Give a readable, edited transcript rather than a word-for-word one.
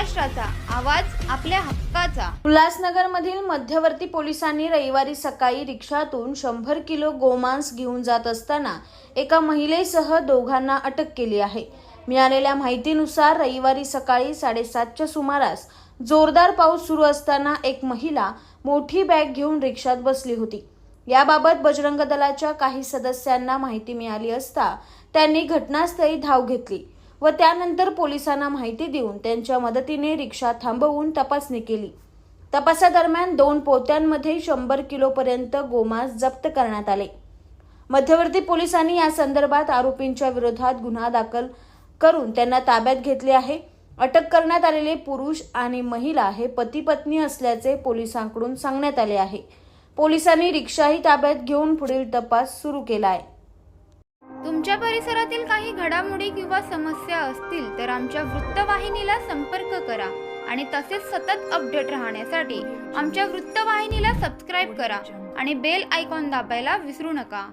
महाराष्ट्राचा आवाज आपल्या हक्काचा। उल्हासनगरमधील मध्यवर्ती पोलिसांनी रविवारी सकाळी रिक्षातून 100 किलो गोमांस घेऊन जात असताना एका महिलेसह दोघांना अटक केली आहे। मिळालेल्या माहितीनुसार रविवारी सकाळी 7:30च्या सुमारास जोरदार पाऊस सुरू असताना एक महिला मोठी बॅग घेऊन रिक्षात बसली होती। याबाबत बजरंग दलाच्या काही सदस्यांना माहिती मिळाली असता त्यांनी घटनास्थळी धाव घेतली व त्यानंतर पोलिसांना माहिती देऊन त्यांच्या मदतीने रिक्षा थांबवून तपासणी केली। तपासादरम्यान 2 पोत्यांमध्ये 100 किलो पर्यंत गोमांस जप्त करण्यात आले। मध्यवर्ती पोलिसांनी या संदर्भात आरोपींच्या विरोधात गुन्हा दाखल करून त्यांना ताब्यात घेतले आहे। अटक करण्यात आलेले पुरुष आणि महिला हे पती पत्नी असल्याचे पोलिसांकडून सांगण्यात आले आहे। पोलिसांनी रिक्षाही ताब्यात घेऊन पुढील तपास सुरू केला आहे। तुमच्या परिसरातील काही घडामोडी किंवा समस्या असतील तर आमच्या वृत्तवाहिनीला संपर्क करा आणि तसेच सतत अपडेट राहण्यासाठी आमच्या वृत्तवाहिनीला सबस्क्राइब करा आणि बेल आयकॉन दाबायला विसरू नका।